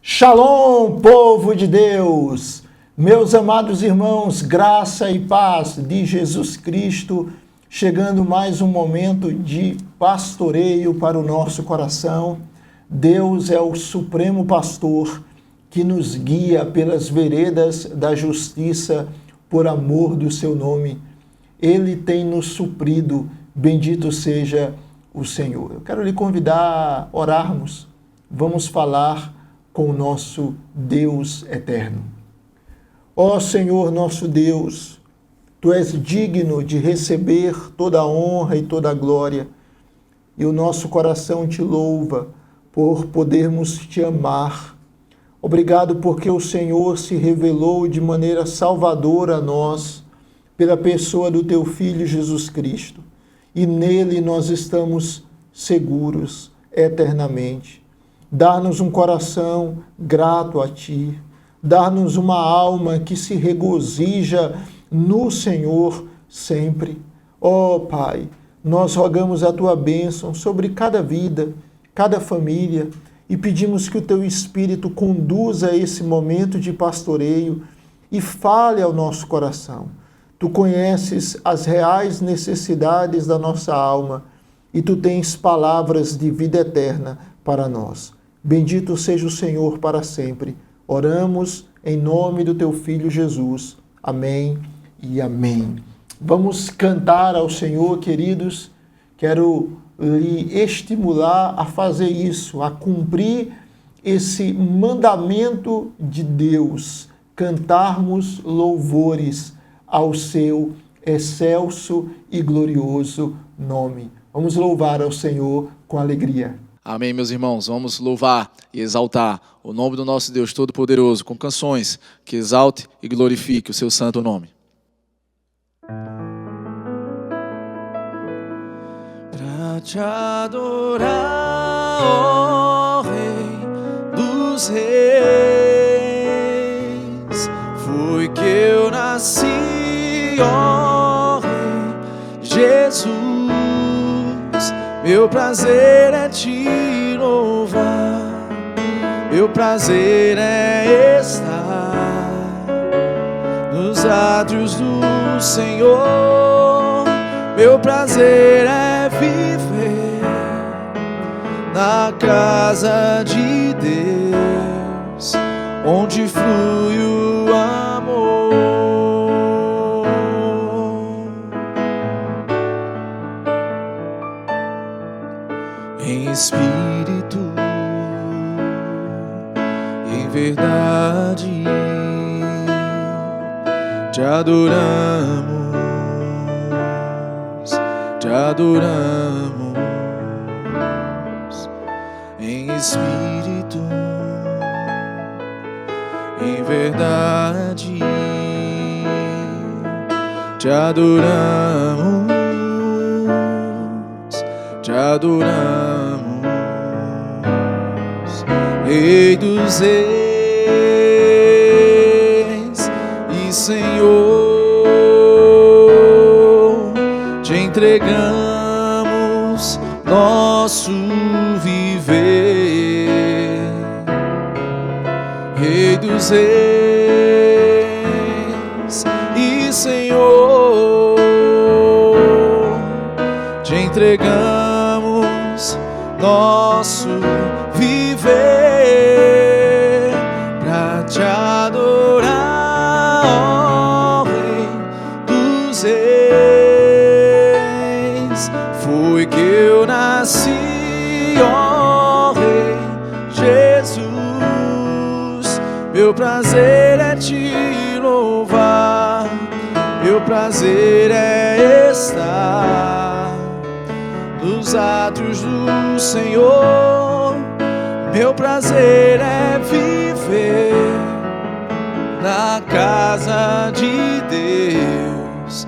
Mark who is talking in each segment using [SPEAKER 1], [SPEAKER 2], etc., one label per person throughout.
[SPEAKER 1] Shalom, povo de Deus! Meus amados irmãos, graça e paz de Jesus Cristo, chegando mais um momento de pastoreio para o nosso coração. Deus é o supremo pastor que nos guia pelas veredas da justiça por amor do seu nome. Ele tem nos suprido, bendito seja o Senhor. Eu quero lhe convidar a orarmos. Vamos falar com o nosso Deus eterno. Ó Senhor nosso Deus, Tu és digno de receber toda a honra e toda a glória, e o nosso coração Te louva por podermos Te amar. Obrigado porque o Senhor se revelou de maneira salvadora a nós, pela pessoa do Teu Filho Jesus Cristo, e nele nós estamos seguros eternamente. Dá-nos um coração grato a Ti, dá-nos uma alma que se regozija no Senhor sempre. Ó Pai, nós rogamos a Tua bênção sobre cada vida, cada família, e pedimos que o Teu Espírito conduza esse momento de pastoreio e fale ao nosso coração. Tu conheces as reais necessidades da nossa alma e Tu tens palavras de vida eterna para nós. Bendito seja o Senhor para sempre. Oramos em nome do Teu Filho Jesus. Amém e amém. Vamos cantar ao Senhor, queridos. Quero lhe estimular a fazer isso, a cumprir esse mandamento de Deus, cantarmos louvores ao Seu excelso e glorioso nome. Vamos louvar ao Senhor com alegria.
[SPEAKER 2] Amém, meus irmãos. Vamos louvar e exaltar o nome do nosso Deus Todo-Poderoso com canções que exalte e glorifique o seu santo nome.
[SPEAKER 3] Pra te adorar, ó Rei dos Reis, foi que eu nasci, ó Rei Jesus. Meu prazer é Te louvar, meu prazer é estar nos átrios do Senhor. Meu prazer é viver na casa de Deus, onde flui o amor. Em espírito, em verdade, Te adoramos, Te adoramos. Em espírito, em verdade, Te adoramos, Te adoramos. Rei dos reis e Senhor, Te entregamos nosso viver. Rei dos reis e Senhor, Te entregamos nosso viver. Pra Te adorar, ó Rei dos reis, foi que eu nasci, ó Rei Jesus. Meu prazer é Te louvar, meu prazer é estar nos átrios do Senhor. Meu prazer é viver na casa de Deus,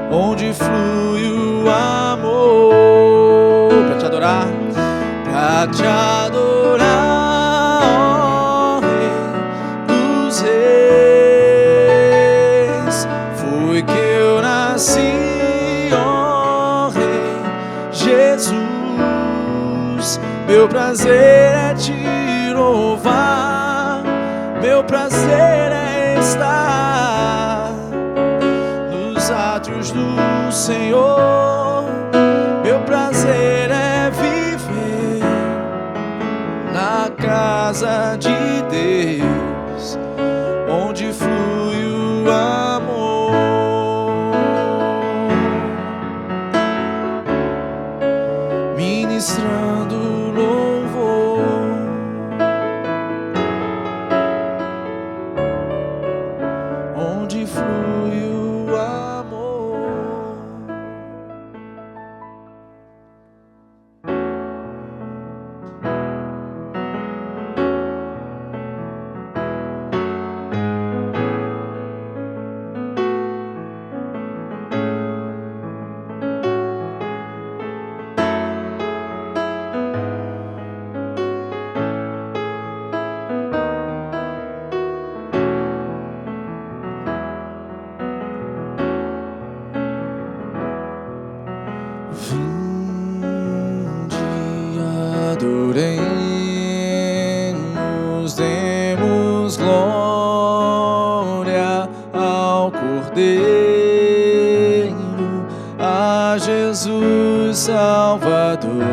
[SPEAKER 3] onde flui o amor. Pra Te adorar, pra Te adorar, ó Rei dos reis, foi que eu nasci, ó Rei Jesus. Jesus, meu prazer é te louvar, meu prazer é estar nos átrios do Senhor, meu prazer é viver na casa de Deus, onde flui o amor, ministrando louvor, onde flui o amor. Vinde, adoremos, demos glória ao Cordeiro, a Jesus Salvador,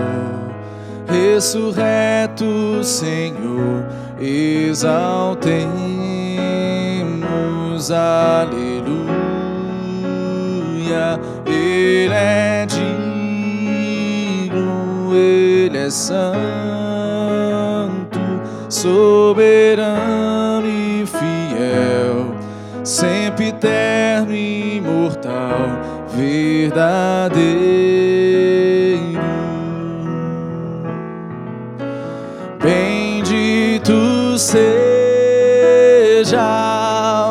[SPEAKER 3] ressurreto Senhor, exaltemos, aleluia. Ele é digno, Ele é santo, soberano e fiel, sempre eterno e imortal, verdadeiro. Bendito seja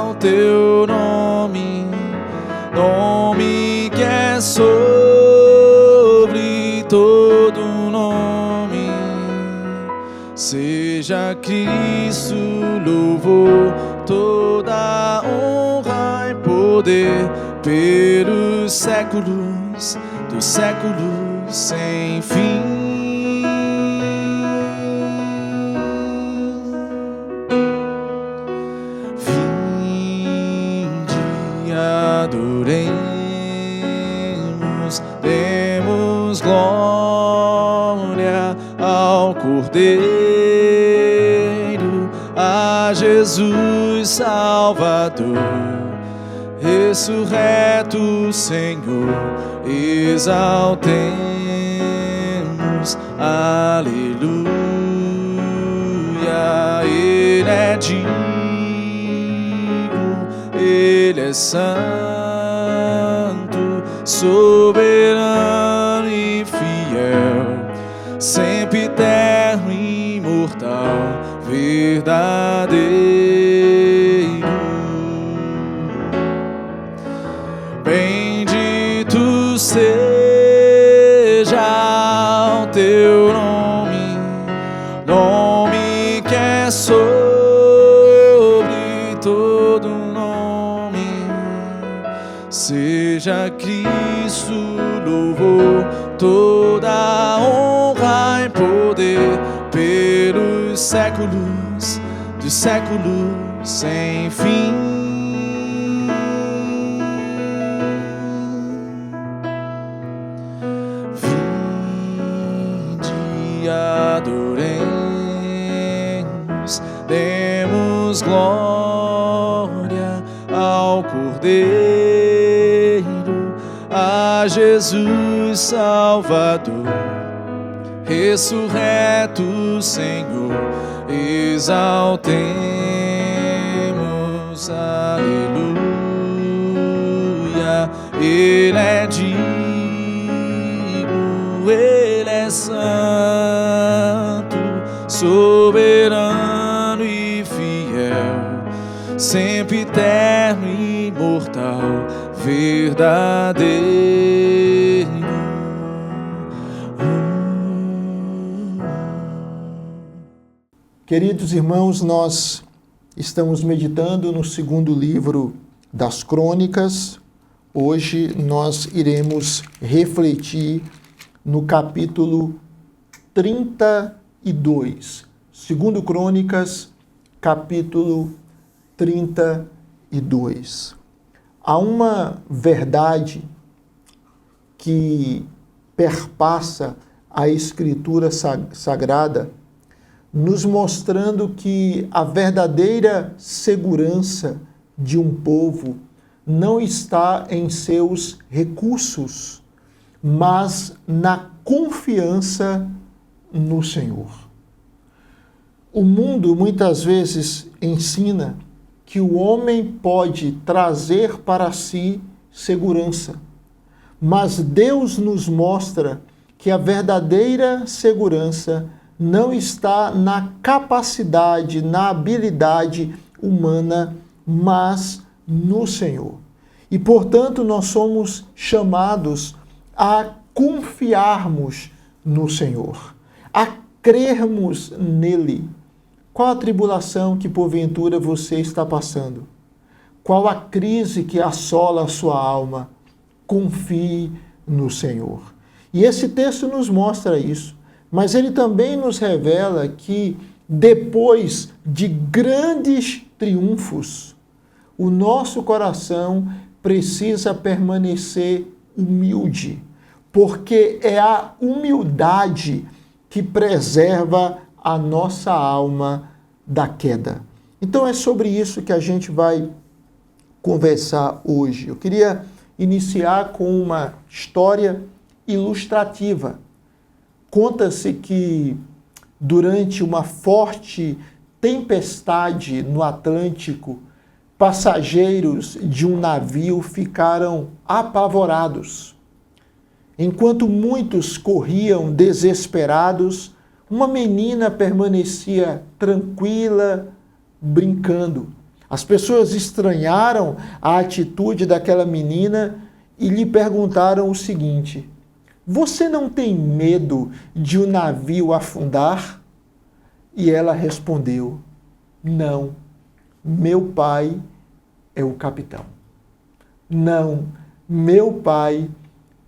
[SPEAKER 3] o teu nome, nome que é sobre todo nome. Seja Cristo louvor, toda honra e poder pelos séculos dos séculos sem fim. Adoremos, demos glória ao Cordeiro, a Jesus Salvador, ressurreto Senhor, exaltemos, aleluia. Ele é digno, Ele é santo, soberano e fiel, sempre eterno e imortal, verdadeiro. Bendito seja o teu nome, nome que é sobre todo nome. Seja Cristo louvor, toda honra e poder pelos séculos dos séculos sem fim. Vinde, adoremos, demos glória ao Cordeiro, a Jesus Salvador, ressurreto Senhor, exaltemos, aleluia. Ele é digno, Ele é santo, soberano e fiel, sempre eterno e imortal, verdadeiro.
[SPEAKER 1] Queridos irmãos, nós estamos meditando no segundo livro das Crônicas. Hoje nós iremos refletir no capítulo 32. 2 Crônicas, capítulo 32. Há uma verdade que perpassa a Escritura Sagrada, nos mostrando que a verdadeira segurança de um povo não está em seus recursos, mas na confiança no Senhor. O mundo muitas vezes ensina que o homem pode trazer para si segurança, mas Deus nos mostra que a verdadeira segurança não está na capacidade, na habilidade humana, mas no Senhor. E, portanto, nós somos chamados a confiarmos no Senhor, a crermos nele. Qual a tribulação que porventura você está passando? Qual a crise que assola a sua alma? Confie no Senhor. E esse texto nos mostra isso, mas ele também nos revela que depois de grandes triunfos, o nosso coração precisa permanecer humilde, porque é a humildade que preserva a nossa alma da queda. Então é sobre isso que a gente vai conversar hoje. Eu queria iniciar com uma história ilustrativa. Conta-se que durante uma forte tempestade no Atlântico, passageiros de um navio ficaram apavorados. Enquanto muitos corriam desesperados, uma menina permanecia tranquila, brincando. As pessoas estranharam a atitude daquela menina e lhe perguntaram o seguinte: você não tem medo de o navio afundar? E ela respondeu: não, meu pai é o capitão. Não, meu pai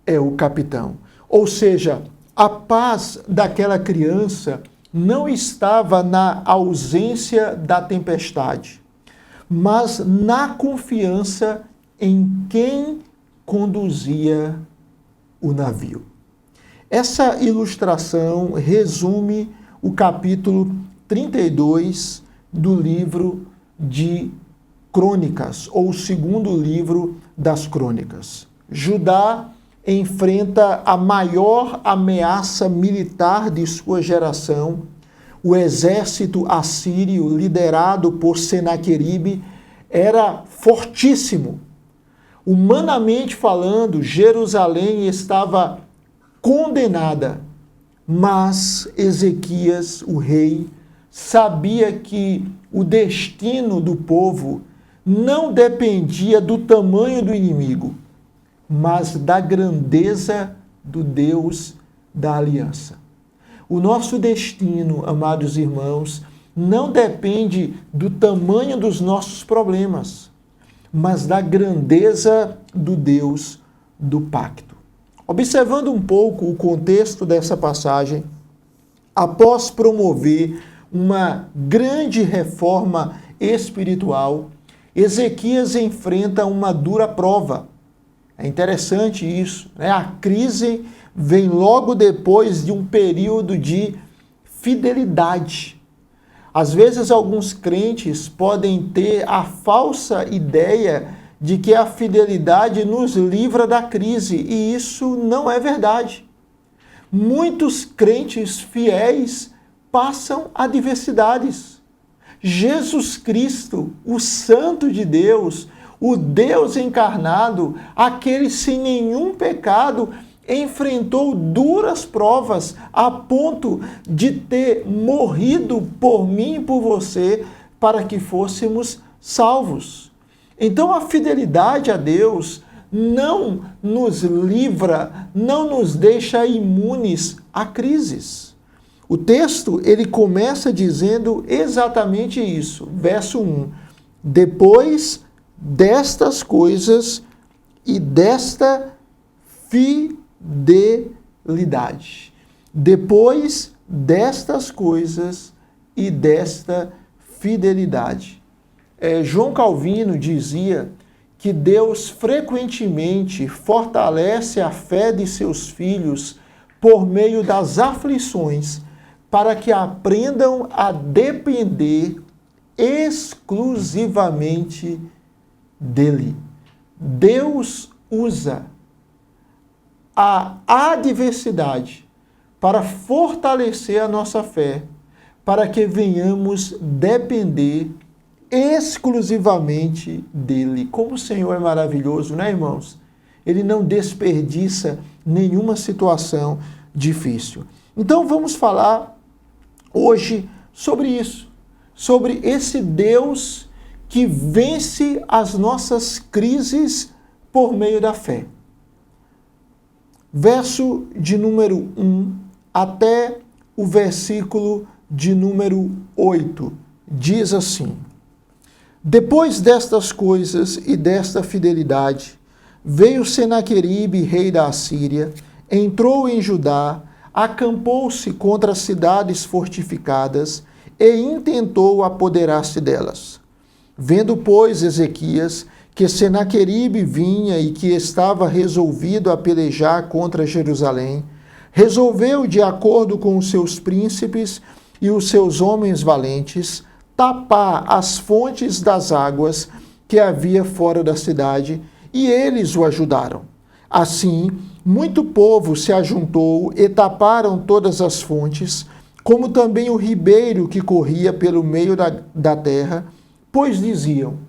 [SPEAKER 1] é o capitão. Ou seja, a paz daquela criança não estava na ausência da tempestade, mas na confiança em quem conduzia o navio. Essa ilustração resume o capítulo 32 do livro de Crônicas, ou o segundo livro das Crônicas. Judá enfrenta a maior ameaça militar de sua geração. O exército assírio, liderado por Senaqueribe, era fortíssimo. Humanamente falando, Jerusalém estava condenada, mas Ezequias, o rei, sabia que o destino do povo não dependia do tamanho do inimigo, mas da grandeza do Deus da aliança. O nosso destino, amados irmãos, não depende do tamanho dos nossos problemas, mas da grandeza do Deus do pacto. Observando um pouco o contexto dessa passagem, após promover uma grande reforma espiritual, Ezequias enfrenta uma dura prova. É interessante isso, né? A crise vem logo depois de um período de fidelidade. Às vezes, alguns crentes podem ter a falsa ideia de que a fidelidade nos livra da crise, e isso não é verdade. Muitos crentes fiéis passam adversidades. Jesus Cristo, o Santo de Deus, o Deus encarnado, aquele sem nenhum pecado, enfrentou duras provas a ponto de ter morrido por mim e por você para que fôssemos salvos. Então a fidelidade a Deus não nos livra, não nos deixa imunes a crises. O texto, ele começa dizendo exatamente isso. Verso 1. Depois destas coisas e desta fidelidade. Depois destas coisas e desta fidelidade. João Calvino dizia que Deus frequentemente fortalece a fé de seus filhos por meio das aflições, para que aprendam a depender exclusivamente dele. Deus usa a adversidade para fortalecer a nossa fé, para que venhamos depender exclusivamente dele. Como o Senhor é maravilhoso, né, irmãos? Ele não desperdiça nenhuma situação difícil. Então vamos falar hoje sobre isso, sobre esse Deus que vence as nossas crises por meio da fé. Verso de número 1 até o versículo de número 8, diz assim: Depois destas coisas e desta fidelidade, veio Senaqueribe, rei da Assíria, entrou em Judá, acampou-se contra as cidades fortificadas e intentou apoderar-se delas. Vendo, pois, Ezequias que Senaqueribe vinha e que estava resolvido a pelejar contra Jerusalém, resolveu, de acordo com os seus príncipes e os seus homens valentes, tapar as fontes das águas que havia fora da cidade, e eles o ajudaram. Assim, muito povo se ajuntou e taparam todas as fontes, como também o ribeiro que corria pelo meio da terra, pois diziam: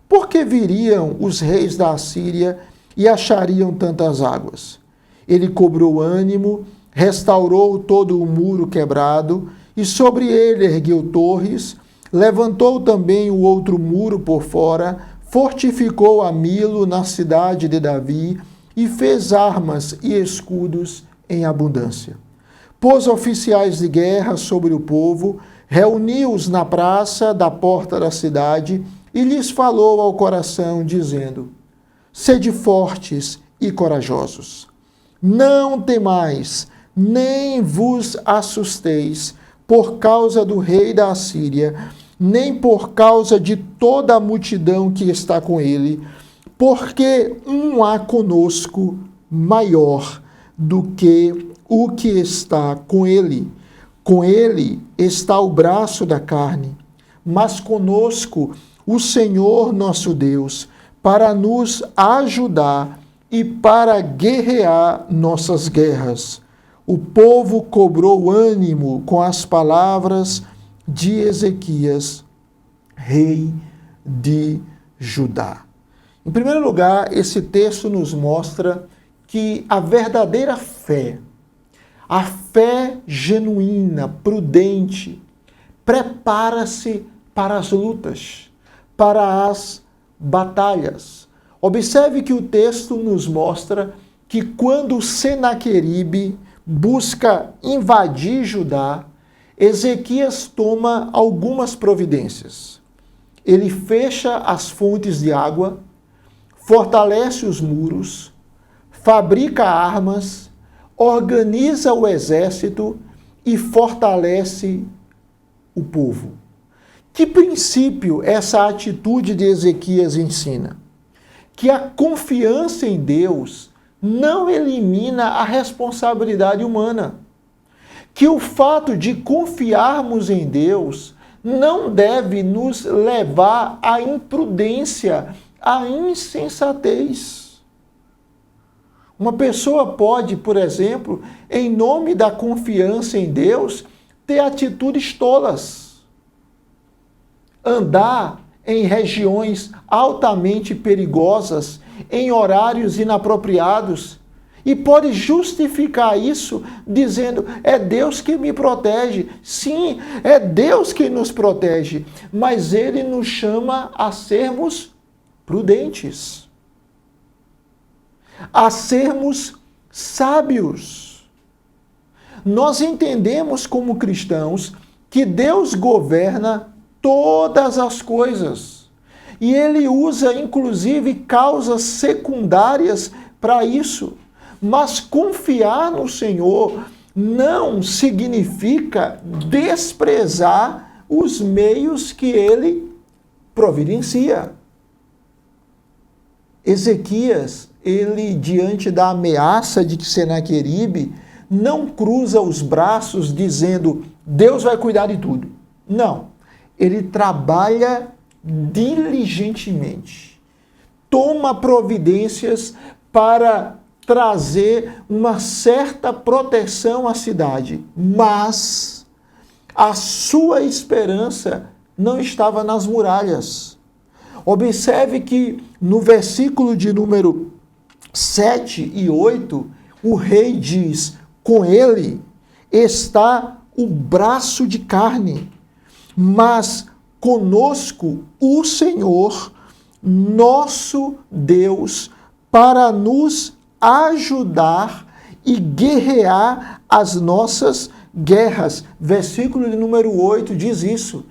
[SPEAKER 1] por que viriam os reis da Assíria e achariam tantas águas? Ele cobrou ânimo, restaurou todo o muro quebrado, e sobre ele ergueu torres, levantou também o outro muro por fora, fortificou a Milo na cidade de Davi, e fez armas e escudos em abundância. Pôs oficiais de guerra sobre o povo, reuniu-os na praça da porta da cidade, e lhes falou ao coração, dizendo: sede fortes e corajosos. Não temais, nem vos assusteis por causa do rei da Assíria, nem por causa de toda a multidão que está com ele, porque um há conosco maior do que o que está com ele. Com ele está o braço da carne, mas conosco o Senhor nosso Deus, para nos ajudar e para guerrear nossas guerras. O povo cobrou ânimo com as palavras de Ezequias, rei de Judá. Em primeiro lugar, esse texto nos mostra que a verdadeira fé, a fé genuína, prudente, prepara-se para as lutas, para as batalhas. Observe que o texto nos mostra que quando Senaqueribe busca invadir Judá, Ezequias toma algumas providências. Ele fecha as fontes de água, fortalece os muros, fabrica armas, organiza o exército e fortalece o povo. Que princípio essa atitude de Ezequias ensina? Que a confiança em Deus não elimina a responsabilidade humana. Que o fato de confiarmos em Deus não deve nos levar à imprudência, à insensatez. Uma pessoa pode, por exemplo, em nome da confiança em Deus, ter atitudes tolas. Andar em regiões altamente perigosas, em horários inapropriados, e pode justificar isso dizendo: é Deus que me protege. Sim, é Deus que nos protege, mas Ele nos chama a sermos prudentes, a sermos sábios. Nós entendemos como cristãos que Deus governa todas as coisas. E Ele usa, inclusive, causas secundárias para isso. Mas confiar no Senhor não significa desprezar os meios que ele providencia. Ezequias, ele, diante da ameaça de Senaqueribe, não cruza os braços dizendo, Deus vai cuidar de tudo. Não. Ele trabalha diligentemente. Toma providências para trazer uma certa proteção à cidade. Mas a sua esperança não estava nas muralhas. Observe que no versículo de número 7 e 8, o rei diz, com ele está o braço de carne, mas conosco o Senhor, nosso Deus, para nos ajudar e guerrear as nossas guerras. Versículo de número 8 diz isso.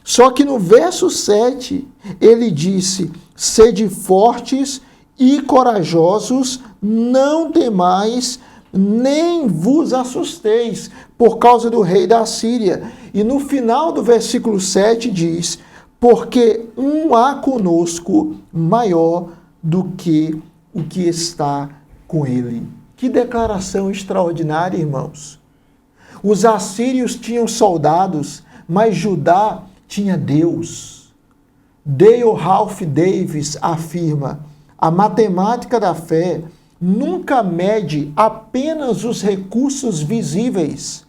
[SPEAKER 1] Só que no verso 7, ele disse, sede fortes e corajosos, não temais, nem vos assusteis, por causa do rei da Síria. E no final do versículo 7 diz, porque há conosco maior do que o que está com ele. Que declaração extraordinária, irmãos. Os assírios tinham soldados, mas Judá tinha Deus. Dale Ralph Davis afirma, a matemática da fé nunca mede apenas os recursos visíveis.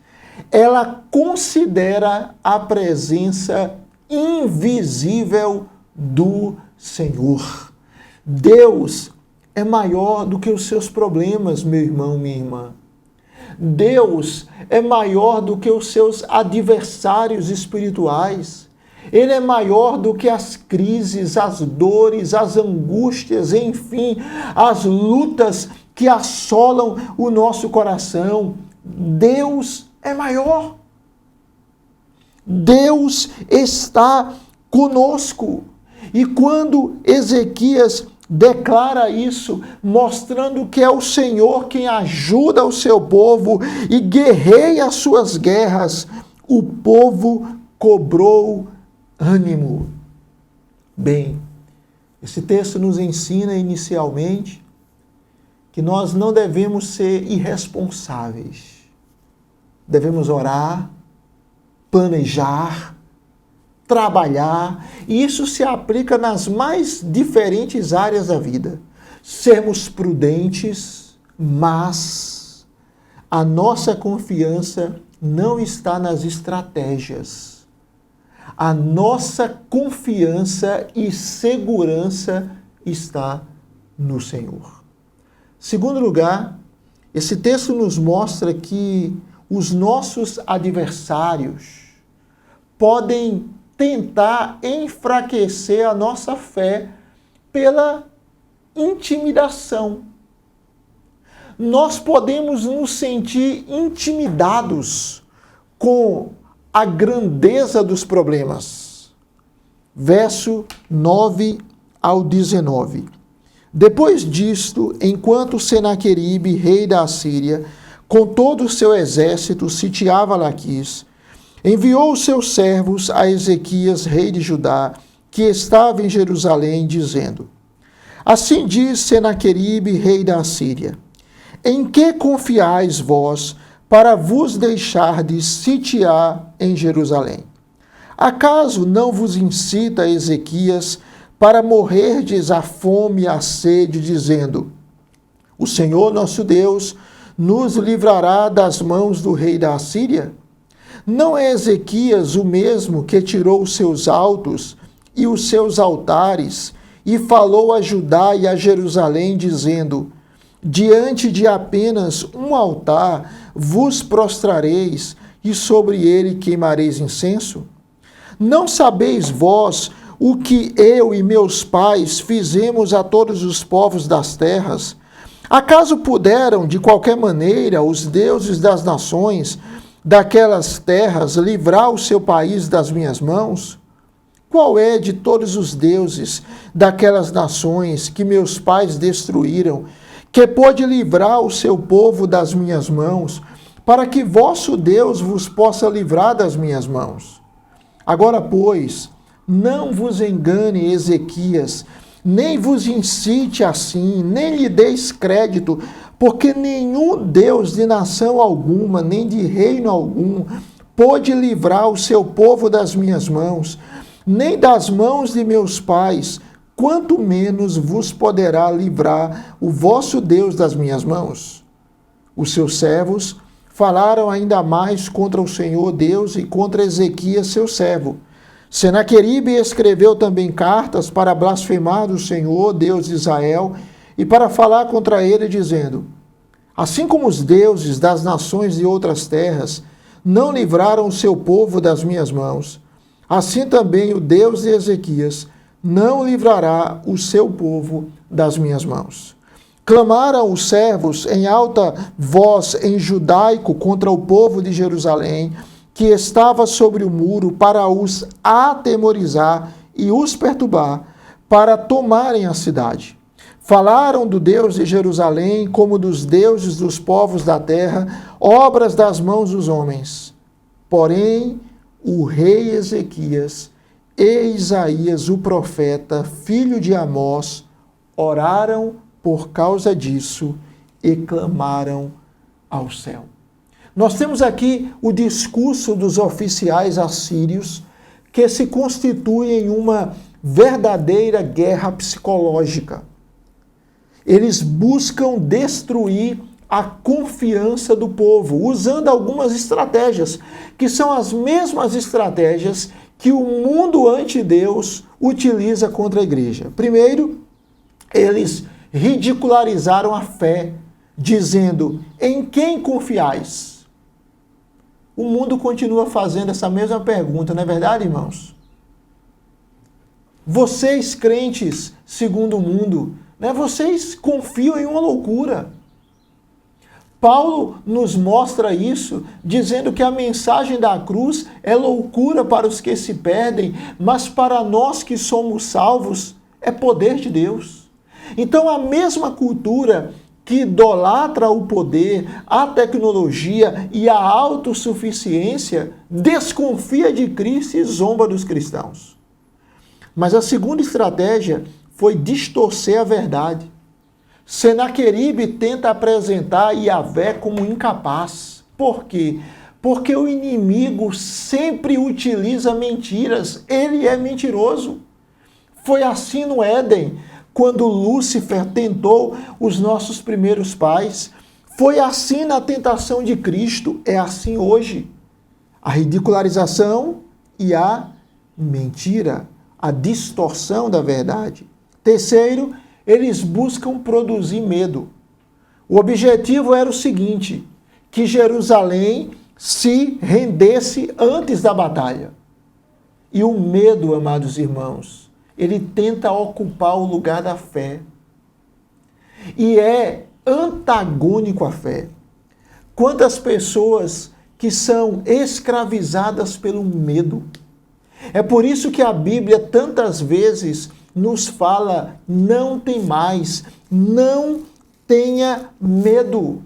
[SPEAKER 1] Ela considera a presença invisível do Senhor. Deus é maior do que os seus problemas, meu irmão, minha irmã. Deus é maior do que os seus adversários espirituais. Ele é maior do que as crises, as dores, as angústias, enfim, as lutas que assolam o nosso coração. Deus é maior. Deus está conosco. E quando Ezequias declara isso, mostrando que é o Senhor quem ajuda o seu povo e guerreia as suas guerras, o povo cobrou ânimo. Bem, esse texto nos ensina inicialmente que nós não devemos ser irresponsáveis. Devemos orar, planejar, trabalhar, e isso se aplica nas mais diferentes áreas da vida. Sermos prudentes, mas a nossa confiança não está nas estratégias. A nossa confiança e segurança está no Senhor. Segundo lugar, esse texto nos mostra que os nossos adversários podem tentar enfraquecer a nossa fé pela intimidação. Nós podemos nos sentir intimidados com a grandeza dos problemas. Verso 9 ao 19. Depois disto, enquanto Senaqueribe, rei da Assíria, com todo o seu exército, sitiava Laquis, enviou os seus servos a Ezequias, rei de Judá, que estava em Jerusalém, dizendo, assim diz Senaqueribe, rei da Assíria, em que confiais vós para vos deixardes sitiar em Jerusalém? Acaso não vos incita Ezequias para morrerdes à fome e à sede, dizendo, o Senhor nosso Deus nos livrará das mãos do rei da Assíria? Não é Ezequias o mesmo que tirou os seus altos e os seus altares e falou a Judá e a Jerusalém, dizendo, diante de apenas um altar vos prostrareis e sobre ele queimareis incenso? Não sabeis vós o que eu e meus pais fizemos a todos os povos das terras? Acaso puderam, de qualquer maneira, os deuses das nações daquelas terras livrar o seu país das minhas mãos? Qual é de todos os deuses daquelas nações que meus pais destruíram, que pôde livrar o seu povo das minhas mãos, para que vosso Deus vos possa livrar das minhas mãos. Agora, pois, não vos engane Ezequias, nem vos incite assim, nem lhe deis crédito, porque nenhum Deus de nação alguma, nem de reino algum, pôde livrar o seu povo das minhas mãos, nem das mãos de meus pais, quanto menos vos poderá livrar o vosso Deus das minhas mãos. Os seus servos falaram ainda mais contra o Senhor Deus e contra Ezequias, seu servo. Senaqueribe escreveu também cartas para blasfemar do Senhor, Deus de Israel, e para falar contra ele, dizendo: assim como os deuses das nações de outras terras não livraram o seu povo das minhas mãos, assim também o Deus de Ezequias não livrará o seu povo das minhas mãos. Clamaram os servos em alta voz em judaico contra o povo de Jerusalém, que estava sobre o muro, para os atemorizar e os perturbar, para tomarem a cidade. Falaram do Deus de Jerusalém como dos deuses dos povos da terra, obras das mãos dos homens. Porém, o rei Ezequias e Isaías, o profeta, filho de Amós, oraram por causa disso e clamaram ao céu. Nós temos aqui o discurso dos oficiais assírios, que se constitui em uma verdadeira guerra psicológica. Eles buscam destruir a confiança do povo, usando algumas estratégias, que são as mesmas estratégias que o mundo anti-Deus utiliza contra a igreja. Primeiro, eles ridicularizaram a fé, dizendo: em quem confiais? O mundo continua fazendo essa mesma pergunta, não é verdade, irmãos? Vocês, crentes, segundo o mundo, né, vocês confiam em uma loucura. Paulo nos mostra isso, dizendo que a mensagem da cruz é loucura para os que se perdem, mas para nós que somos salvos é poder de Deus. Então a mesma cultura que idolatra o poder, a tecnologia e a autossuficiência, desconfia de Cristo e zomba dos cristãos. Mas a segunda estratégia foi distorcer a verdade. Senaqueribe tenta apresentar Yahvé como incapaz. Por quê? Porque o inimigo sempre utiliza mentiras. Ele é mentiroso. Foi assim no Éden, quando Lúcifer tentou os nossos primeiros pais. Foi assim na tentação de Cristo. É assim hoje. A ridicularização e a mentira, a distorção da verdade. Terceiro, eles buscam produzir medo. O objetivo era o seguinte: que Jerusalém se rendesse antes da batalha. E o medo, amados irmãos, ele tenta ocupar o lugar da fé. E é antagônico à fé. Quantas pessoas que são escravizadas pelo medo. É por isso que a Bíblia tantas vezes nos fala: não temais, não tenha medo.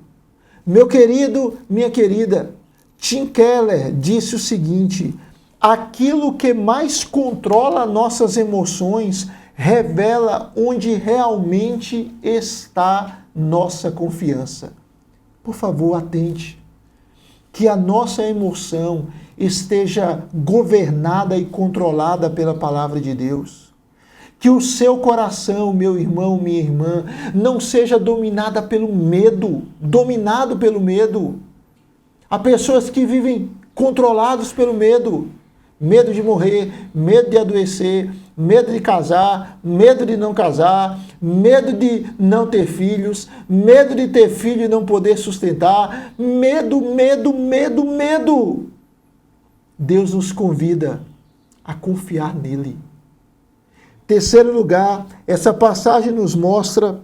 [SPEAKER 1] Meu querido, minha querida, Tim Keller disse o seguinte: aquilo que mais controla nossas emoções revela onde realmente está nossa confiança. Por favor, atente. Que a nossa emoção esteja governada e controlada pela palavra de Deus. Que o seu coração, meu irmão, minha irmã, não seja dominado pelo medo. Há pessoas que vivem controlados pelo medo. Medo de morrer, medo de adoecer, medo de casar, medo de não casar, medo de não ter filhos, medo de ter filho e não poder sustentar, medo. Deus nos convida a confiar nele. Terceiro lugar, essa passagem nos mostra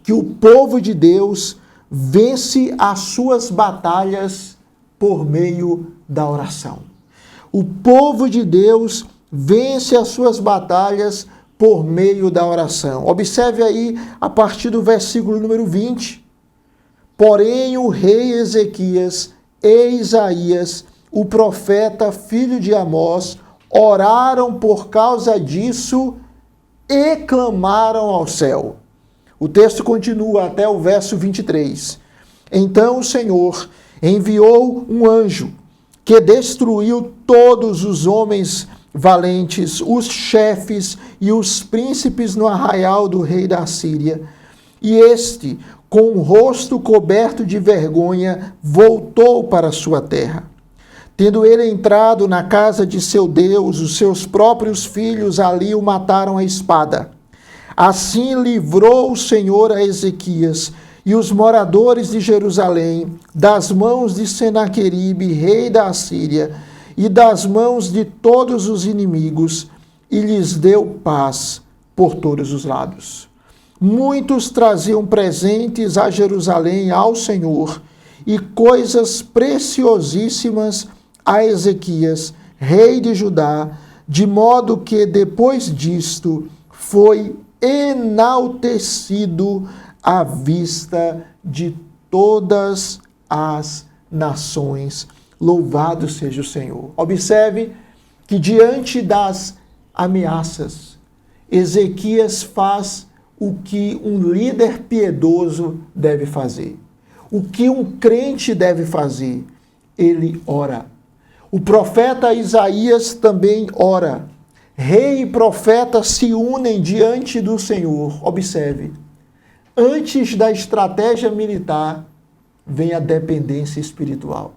[SPEAKER 1] que o povo de Deus vence as suas batalhas por meio da oração. O povo de Deus vence as suas batalhas por meio da oração. Observe aí a partir do versículo número 20. Porém, o rei Ezequias e Isaías, o profeta, filho de Amós, oraram por causa disso e clamaram ao céu. O texto continua até o verso 23. Então o Senhor enviou um anjo que destruiu todos os homens valentes, os chefes e os príncipes no arraial do rei da Síria. E este, com o rosto coberto de vergonha, voltou para sua terra. Tendo ele entrado na casa de seu Deus, os seus próprios filhos ali o mataram à espada. Assim livrou o Senhor a Ezequias e os moradores de Jerusalém das mãos de Senaqueribe, rei da Assíria, e das mãos de todos os inimigos, e lhes deu paz por todos os lados. Muitos traziam presentes a Jerusalém ao Senhor, e coisas preciosíssimas a Ezequias, rei de Judá, de modo que depois disto foi enaltecido à vista de todas as nações. Louvado seja o Senhor. Observe que diante das ameaças, Ezequias faz o que um líder piedoso deve fazer. O que um crente deve fazer? Ele ora. O profeta Isaías também ora. Rei e profeta se unem diante do Senhor. Observe, antes da estratégia militar, vem a dependência espiritual.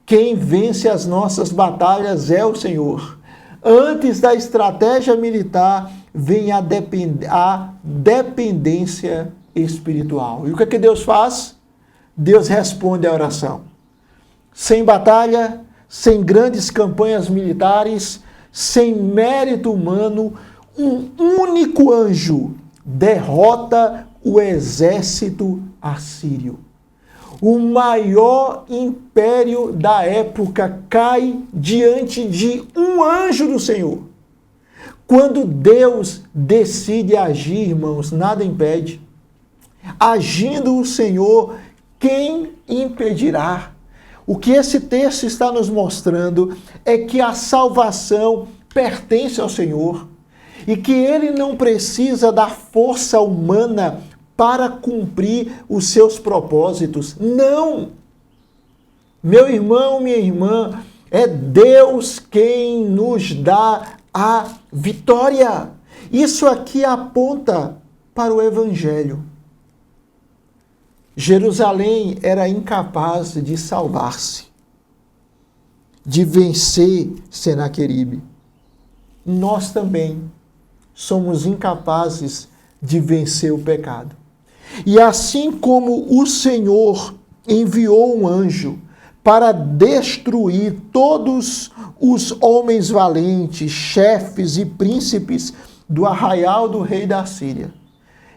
[SPEAKER 1] Quem vence as nossas batalhas é o Senhor. Antes da estratégia militar, vem a dependência espiritual. E o que é que Deus faz? Deus responde à oração. Sem batalha, sem grandes campanhas militares, sem mérito humano, um único anjo derrota o exército assírio. O maior império da época cai diante de um anjo do Senhor. Quando Deus decide agir, irmãos, nada impede. Agindo o Senhor, quem impedirá? O que esse texto está nos mostrando é que a salvação pertence ao Senhor e que Ele não precisa da força humana para cumprir os seus propósitos. Não! Meu irmão, minha irmã, é Deus quem nos dá a vitória. Isso aqui aponta para o Evangelho. Jerusalém era incapaz de salvar-se, de vencer Senaqueribe. Nós também somos incapazes de vencer o pecado. E assim como o Senhor enviou um anjo para destruir todos os homens valentes, chefes e príncipes do arraial do rei da Síria,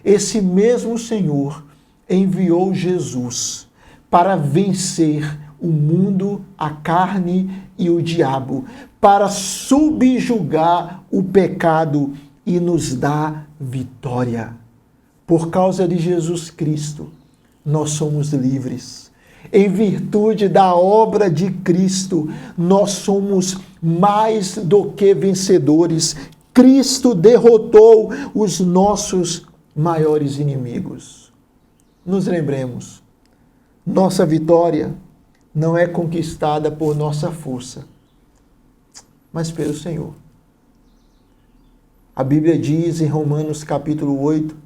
[SPEAKER 1] esse mesmo Senhor enviou Jesus para vencer o mundo, a carne e o diabo, para subjugar o pecado e nos dar vitória. Por causa de Jesus Cristo, nós somos livres. Em virtude da obra de Cristo, nós somos mais do que vencedores. Cristo derrotou os nossos maiores inimigos. Nos lembremos, nossa vitória não é conquistada por nossa força, mas pelo Senhor. A Bíblia diz em Romanos capítulo 8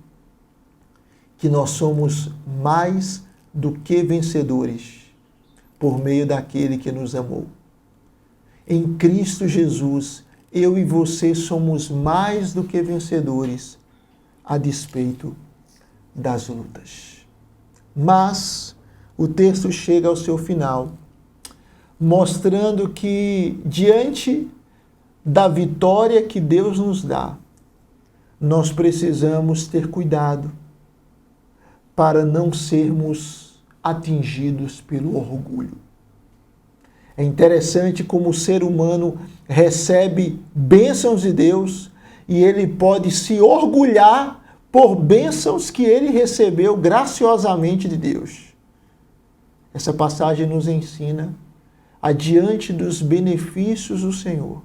[SPEAKER 1] que nós somos mais do que vencedores por meio daquele que nos amou. Em Cristo Jesus, eu e você somos mais do que vencedores a despeito das lutas. Mas o texto chega ao seu final, mostrando que diante da vitória que Deus nos dá, nós precisamos ter cuidado para não sermos atingidos pelo orgulho. É interessante como o ser humano recebe bênçãos de Deus e ele pode se orgulhar por bênçãos que ele recebeu graciosamente de Deus. Essa passagem nos ensina a, diante dos benefícios do Senhor,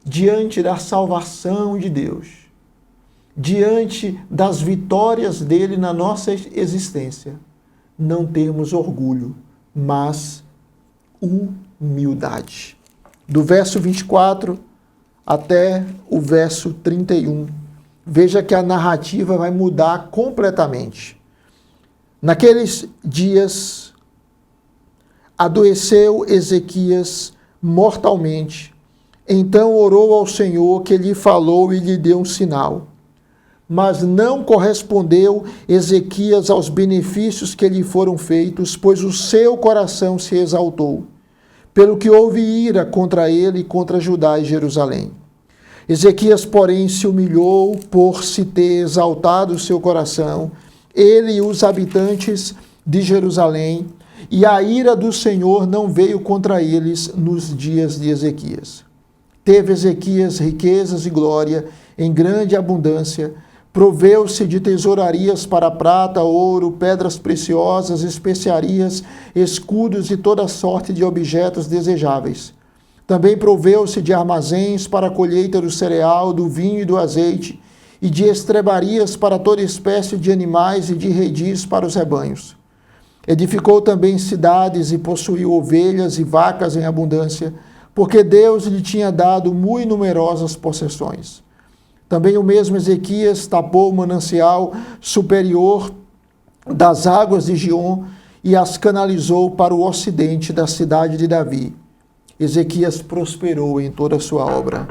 [SPEAKER 1] diante da salvação de Deus, diante das vitórias dele na nossa existência, não termos orgulho, mas humildade. Do verso 24 até o verso 31, veja que a narrativa vai mudar completamente. Naqueles dias, adoeceu Ezequias mortalmente. Então orou ao Senhor, que lhe falou e lhe deu um sinal. Mas não correspondeu Ezequias aos benefícios que lhe foram feitos, pois o seu coração se exaltou, pelo que houve ira contra ele e contra Judá e Jerusalém. Ezequias, porém, se humilhou por se ter exaltado o seu coração, ele e os habitantes de Jerusalém, e a ira do Senhor não veio contra eles nos dias de Ezequias. Teve Ezequias riquezas e glória em grande abundância, proveu-se de tesourarias para prata, ouro, pedras preciosas, especiarias, escudos e toda sorte de objetos desejáveis. Também proveu-se de armazéns para a colheita do cereal, do vinho e do azeite, e de estrebarias para toda espécie de animais e de redis para os rebanhos. Edificou também cidades e possuiu ovelhas e vacas em abundância, porque Deus lhe tinha dado muito numerosas possessões. Também o mesmo Ezequias tapou o manancial superior das águas de Gion e as canalizou para o ocidente da cidade de Davi. Ezequias prosperou em toda a sua obra.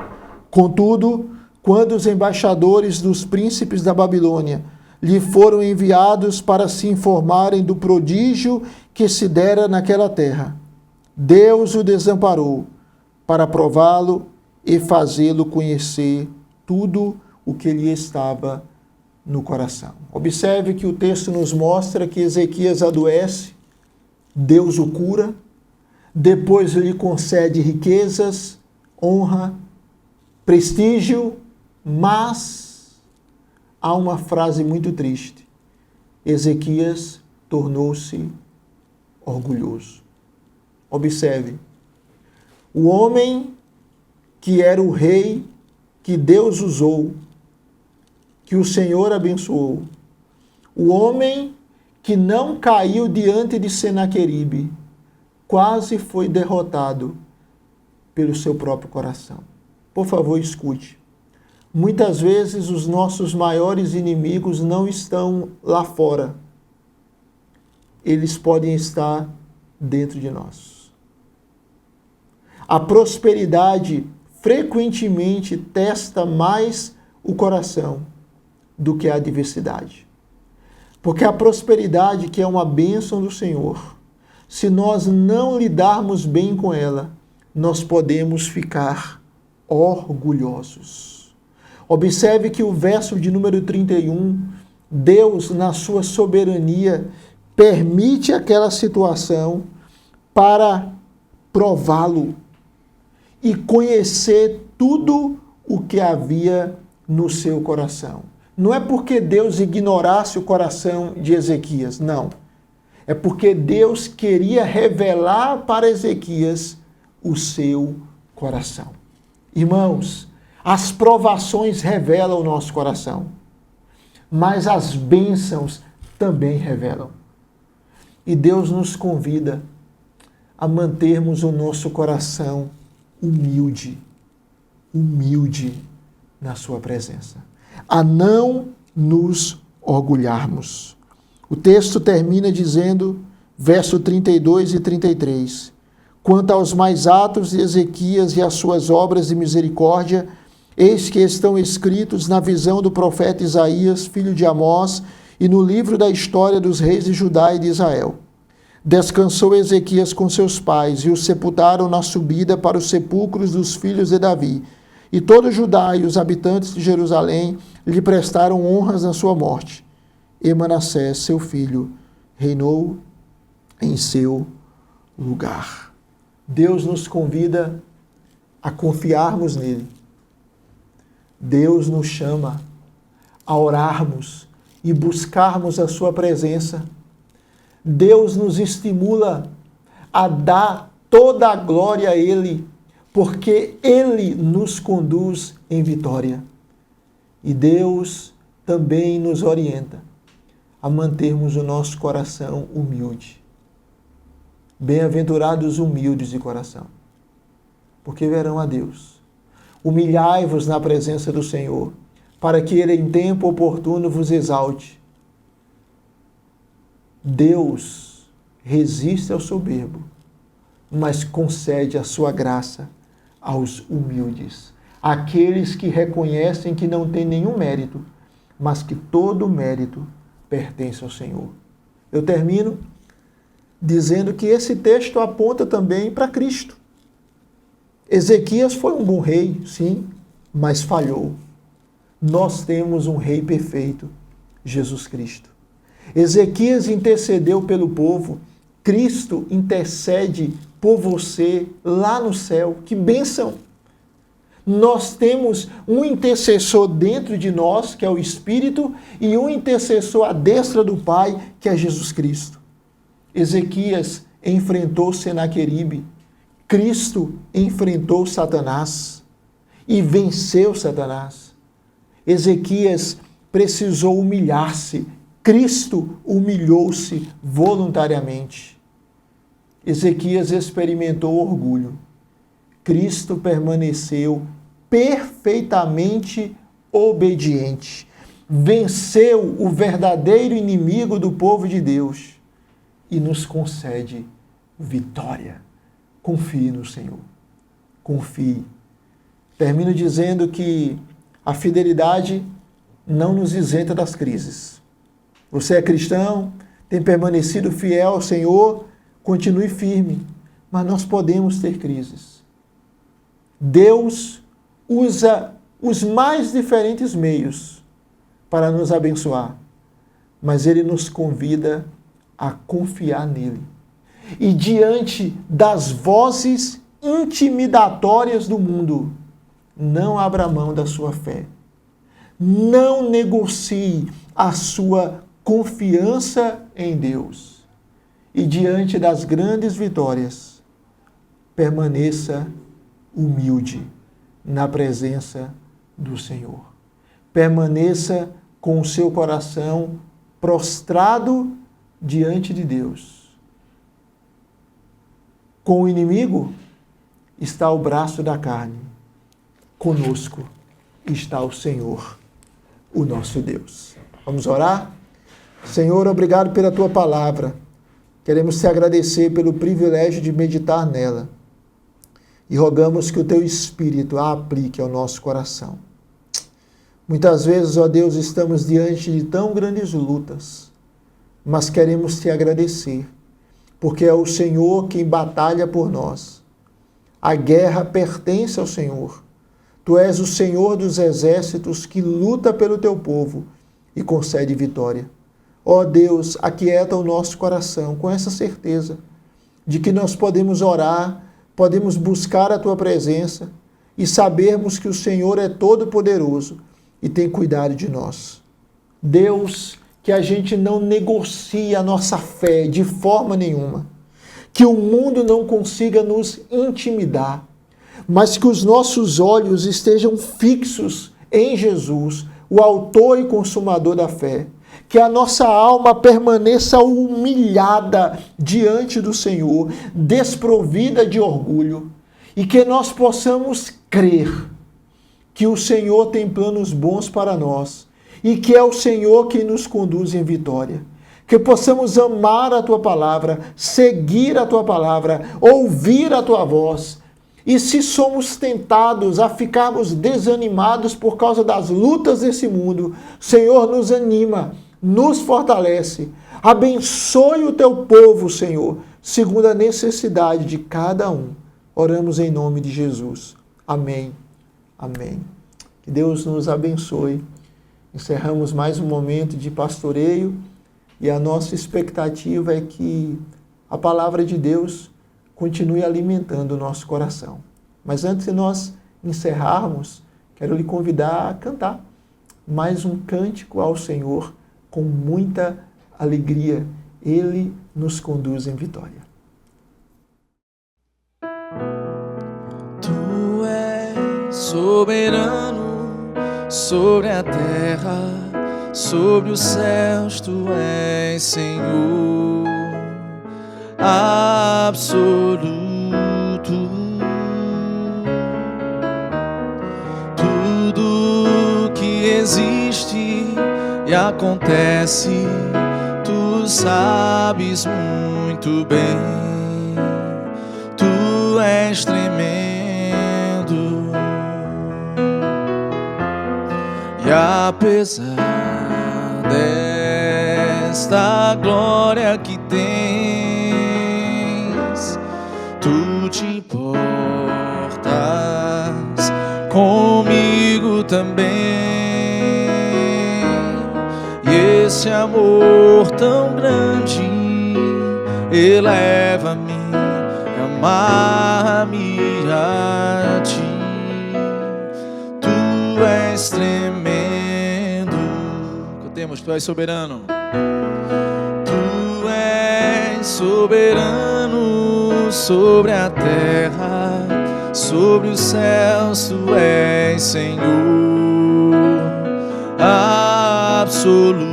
[SPEAKER 1] Contudo, quando os embaixadores dos príncipes da Babilônia lhe foram enviados para se informarem do prodígio que se dera naquela terra, Deus o desamparou para prová-lo e fazê-lo conhecer tudo o que lhe estava no coração. Observe que o texto nos mostra que Ezequias adoece, Deus o cura, depois lhe concede riquezas, honra, prestígio, mas há uma frase muito triste. Ezequias tornou-se orgulhoso. Observe, o homem que era o rei que Deus usou, que o Senhor abençoou, o homem que não caiu diante de Senaqueribe, quase foi derrotado pelo seu próprio coração. Por favor, escute. Muitas vezes os nossos maiores inimigos não estão lá fora. Eles podem estar dentro de nós. A prosperidade frequentemente testa mais o coração do que a adversidade. Porque a prosperidade, que é uma bênção do Senhor, se nós não lidarmos bem com ela, nós podemos ficar orgulhosos. Observe que o verso de número 31, Deus, na sua soberania, permite aquela situação para prová-lo e conhecer tudo o que havia no seu coração. Não é porque Deus ignorasse o coração de Ezequias, não. É porque Deus queria revelar para Ezequias o seu coração. Irmãos, as provações revelam o nosso coração, mas as bênçãos também revelam. E Deus nos convida a mantermos o nosso coração humilde na sua presença, a não nos orgulharmos. O texto termina dizendo, verso 32 e 33, quanto aos mais atos de Ezequias e às suas obras de misericórdia, eis que estão escritos na visão do profeta Isaías, filho de Amós, e no livro da história dos reis de Judá e de Israel. Descansou Ezequias com seus pais, e os sepultaram na subida para os sepulcros dos filhos de Davi. E todo Judá e os habitantes de Jerusalém lhe prestaram honras na sua morte. E Manassés, seu filho, reinou em seu lugar. Deus nos convida a confiarmos nele. Deus nos chama a orarmos e buscarmos a sua presença, Deus nos estimula a dar toda a glória a Ele, porque Ele nos conduz em vitória. E Deus também nos orienta a mantermos o nosso coração humilde. Bem-aventurados humildes de coração, porque verão a Deus. Humilhai-vos na presença do Senhor, para que Ele em tempo oportuno vos exalte. Deus resiste ao soberbo, mas concede a sua graça aos humildes, aqueles que reconhecem que não têm nenhum mérito, mas que todo mérito pertence ao Senhor. Eu termino dizendo que esse texto aponta também para Cristo. Ezequias foi um bom rei, sim, mas falhou. Nós temos um rei perfeito, Jesus Cristo. Ezequias intercedeu pelo povo, Cristo intercede por você lá no céu. Que bênção! Nós temos um intercessor dentro de nós, que é o Espírito, e um intercessor à destra do Pai, que é Jesus Cristo. Ezequias enfrentou Senaqueribe, Cristo enfrentou Satanás e venceu Satanás. Ezequias precisou humilhar-se, Cristo humilhou-se voluntariamente. Ezequias experimentou orgulho, Cristo permaneceu perfeitamente obediente, venceu o verdadeiro inimigo do povo de Deus e nos concede vitória. Confie no Senhor. Confie. Termino dizendo que a fidelidade não nos isenta das crises. Você é cristão, tem permanecido fiel ao Senhor, continue firme, mas nós podemos ter crises. Deus usa os mais diferentes meios para nos abençoar, mas Ele nos convida a confiar nele. E diante das vozes intimidatórias do mundo, não abra mão da sua fé. Não negocie a sua confiança em Deus. E diante das grandes vitórias, permaneça humilde na presença do Senhor. Permaneça com o seu coração prostrado diante de Deus. Com o inimigo está o braço da carne. Conosco está o Senhor, o nosso Deus. Vamos orar? Senhor, obrigado pela Tua palavra. Queremos te agradecer pelo privilégio de meditar nela. E rogamos que o Teu Espírito a aplique ao nosso coração. Muitas vezes, ó Deus, estamos diante de tão grandes lutas, mas queremos te agradecer, porque é o Senhor quem batalha por nós. A guerra pertence ao Senhor. Tu és o Senhor dos exércitos que luta pelo teu povo e concede vitória. Ó Deus, aquieta o nosso coração com essa certeza de que nós podemos orar, podemos buscar a tua presença e sabermos que o Senhor é todo-poderoso e tem cuidado de nós. Deus, que a gente não negocie a nossa fé de forma nenhuma, que o mundo não consiga nos intimidar, mas que os nossos olhos estejam fixos em Jesus, o autor e consumador da fé, que a nossa alma permaneça humilhada diante do Senhor, desprovida de orgulho, e que nós possamos crer que o Senhor tem planos bons para nós, e que é o Senhor quem nos conduz em vitória. Que possamos amar a Tua palavra, seguir a Tua palavra, ouvir a Tua voz. E se somos tentados a ficarmos desanimados por causa das lutas desse mundo, Senhor, nos anima, nos fortalece. Abençoe o Teu povo, Senhor, segundo a necessidade de cada um. Oramos em nome de Jesus. Amém. Amém. Que Deus nos abençoe. Encerramos mais um momento de pastoreio e a nossa expectativa é que a palavra de Deus continue alimentando o nosso coração. Mas antes de nós encerrarmos, quero lhe convidar a cantar mais um cântico ao Senhor com muita alegria. Ele nos conduz em vitória.
[SPEAKER 3] Tu és soberano sobre a terra, sobre os céus, tu és Senhor absoluto. Tudo que existe e acontece, tu sabes muito bem. Tu és tremendo, e apesar desta glória que tens, tu te importas comigo também. E esse amor tão grande eleva-me, amar-me a ti. Tu és tremendo. Cantemos, tu és soberano. Tu és soberano sobre a terra, sobre os céus, tu és Senhor absoluto.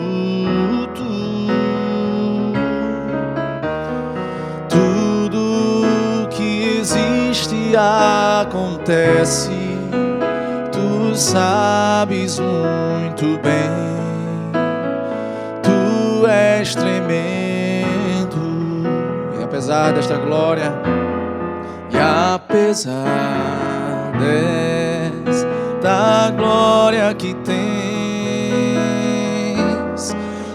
[SPEAKER 3] Tudo que existe acontece, tu sabes muito bem. Tu és tremendo, e apesar desta glória, e apesar desta glória que tens,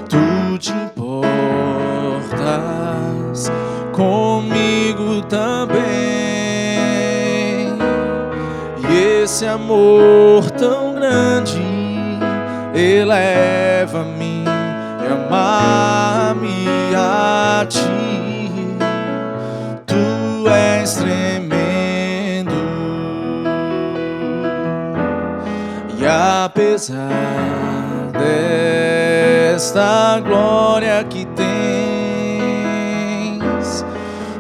[SPEAKER 3] tu te importas comigo também. E esse amor tão grande eleva-me e amar-me a ti. Tu és tremendo, e apesar desta glória que tens,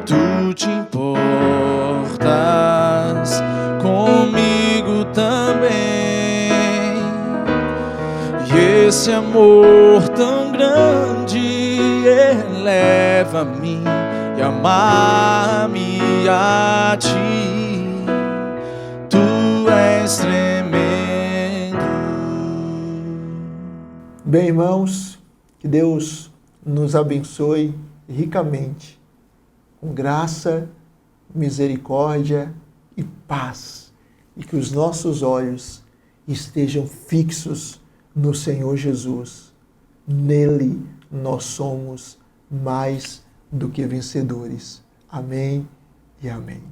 [SPEAKER 3] tu te importas comigo também. E esse amor tão grande eleva-me e amar-me a ti. Tu és tremendo.
[SPEAKER 1] Bem, irmãos, que Deus nos abençoe ricamente, com graça, misericórdia e paz, e que os nossos olhos estejam fixos no Senhor Jesus. Nele nós somos mais do que vencedores. Amém e amém.